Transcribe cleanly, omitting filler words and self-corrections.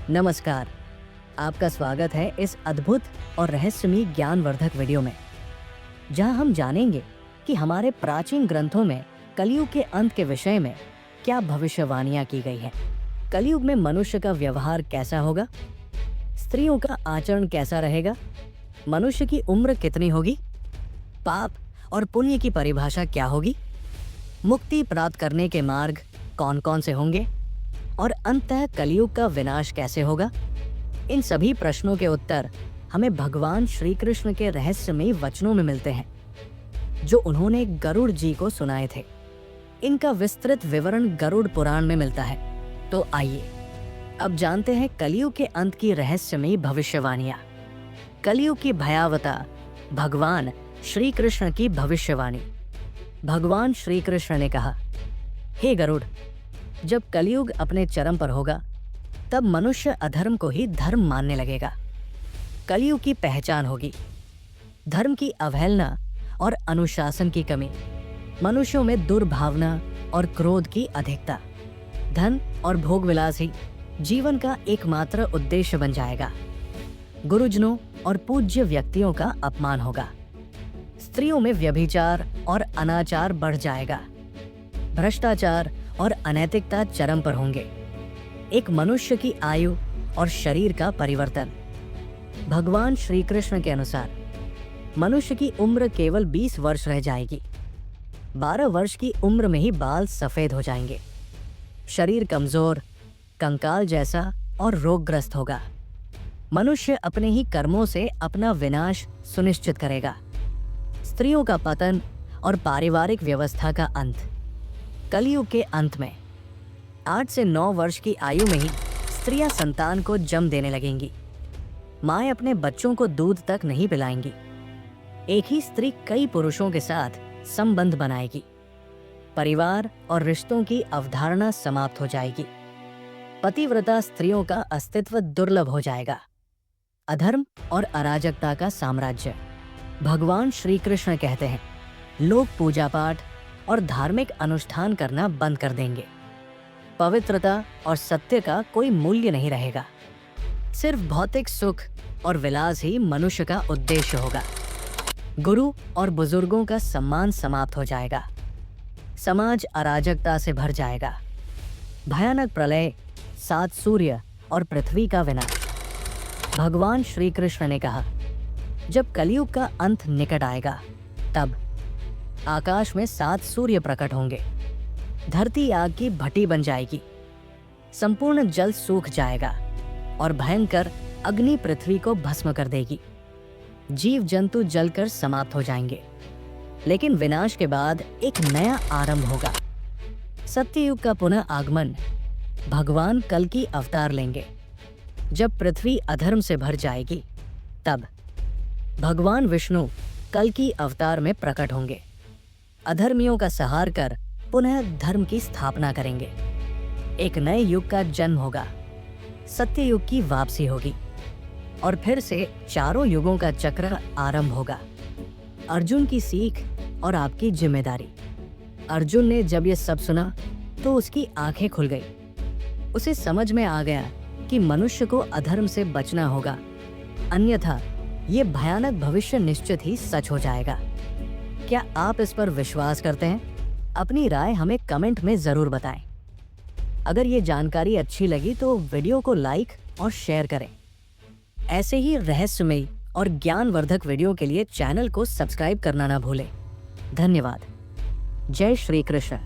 नमस्कार, आपका स्वागत है इस अद्भुत और रहस्यमयी ज्ञानवर्धक वीडियो में, जहां हम जानेंगे कि हमारे प्राचीन ग्रंथों में कलयुग के अंत के विषय में क्या भविष्यवाणियां की गई हैं। कलयुग में मनुष्य का व्यवहार कैसा होगा, स्त्रियों का आचरण कैसा रहेगा, मनुष्य की उम्र कितनी होगी, पाप और पुण्य की परिभाषा क्या होगी, मुक्ति प्राप्त करने के मार्ग कौन कौन से होंगे और अंततः कलयुग का विनाश कैसे होगा। इन सभी प्रश्नों के उत्तर हमें भगवान श्री कृष्ण के रहस्यमयी वचनों में मिलते हैं, जो उन्होंने गरुड़ जी को सुनाए थे। इनका विस्तृत विवरण गरुड़ पुराण में मिलता है। तो आइए अब जानते हैं कलयुग के अंत की रहस्यमयी भविष्यवाणियां। कलयुग की भयावता, भगवान श्री कृष्ण की भविष्यवाणी। भगवान श्री कृष्ण ने कहा, हे गरुड़, जब कलयुग अपने चरम पर होगा तब मनुष्य अधर्म को ही धर्म मानने लगेगा। कलयुग की पहचान होगी धर्म की अवहेलना और अनुशासन की कमी, मनुष्यों में दुर्भावना और क्रोध की अधिकता, धन और भोग विलास ही जीवन का एकमात्र उद्देश्य बन जाएगा। गुरुजनों और पूज्य व्यक्तियों का अपमान होगा। स्त्रियों में व्यभिचार और अनाचार बढ़ जाएगा। भ्रष्टाचार और अनैतिकता चरम पर होंगे। एक मनुष्य की आयु और शरीर का परिवर्तन। भगवान श्री कृष्ण के अनुसार मनुष्य की उम्र केवल 20 वर्ष रह जाएगी। 12 वर्ष की उम्र में ही बाल सफेद हो जाएंगे। शरीर कमजोर, कंकाल जैसा और रोगग्रस्त होगा। मनुष्य अपने ही कर्मों से अपना विनाश सुनिश्चित करेगा। स्त्रियों का पतन और पारिवारिक व्यवस्था का अंत। कलयुग के अंत में 8 से 9 वर्ष की आयु में ही स्त्रियां संतान को जन्म देने लगेंगी। माएं अपने बच्चों को दूध तक नहीं पिलाएंगी। एक ही स्त्री कई पुरुषों के साथ संबंध बनाएगी। परिवार और रिश्तों की अवधारणा समाप्त हो जाएगी। पतिव्रता स्त्रियों का अस्तित्व दुर्लभ हो जाएगा। अधर्म और अराजकता का साम्राज्य। भगवान श्री कृष्ण कहते हैं, लोग पूजा पाठ और धार्मिक अनुष्ठान करना बंद कर देंगे। पवित्रता और सत्य का कोई मूल्य नहीं रहेगा। सिर्फ भौतिक सुख और विलास ही मनुष्य का उद्देश्य होगा। गुरु और बुजुर्गों का सम्मान समाप्त हो जाएगा। समाज अराजकता से भर जाएगा। भयानक प्रलय, 7 सूर्य और पृथ्वी का विनाश। भगवान श्री कृष्ण ने कहा, जब कलयुग का अंत निकट आएगा तब आकाश में 7 सूर्य प्रकट होंगे। धरती आग की भट्टी बन जाएगी। संपूर्ण जल सूख जाएगा और भयंकर अग्नि पृथ्वी को भस्म कर देगी। जीव जंतु जलकर समाप्त हो जाएंगे। लेकिन विनाश के बाद एक नया आरंभ होगा। सत्ययुग का पुनः आगमन। भगवान कल की अवतार लेंगे। जब पृथ्वी अधर्म से भर जाएगी तब भगवान विष्णु कल की अवतार में प्रकट होंगे। अधर्मियों का संहार कर पुनः धर्म की स्थापना करेंगे। एक नए युग का जन्म होगा। सत्ययुग की वापसी होगी और फिर से चारों युगों का चक्र आरंभ होगा। अर्जुन की सीख और आपकी जिम्मेदारी। अर्जुन ने जब ये सब सुना तो उसकी आंखें खुल गई। उसे समझ में आ गया कि मनुष्य को अधर्म से बचना होगा, अन्यथा ये भयानक भविष्य निश्चित ही सच हो जाएगा। क्या आप इस पर विश्वास करते हैं? अपनी राय हमें कमेंट में जरूर बताएं। अगर ये जानकारी अच्छी लगी तो वीडियो को लाइक और शेयर करें। ऐसे ही रहस्यमयी और ज्ञानवर्धक वीडियो के लिए चैनल को सब्सक्राइब करना ना भूलें। धन्यवाद। जय श्री कृष्ण।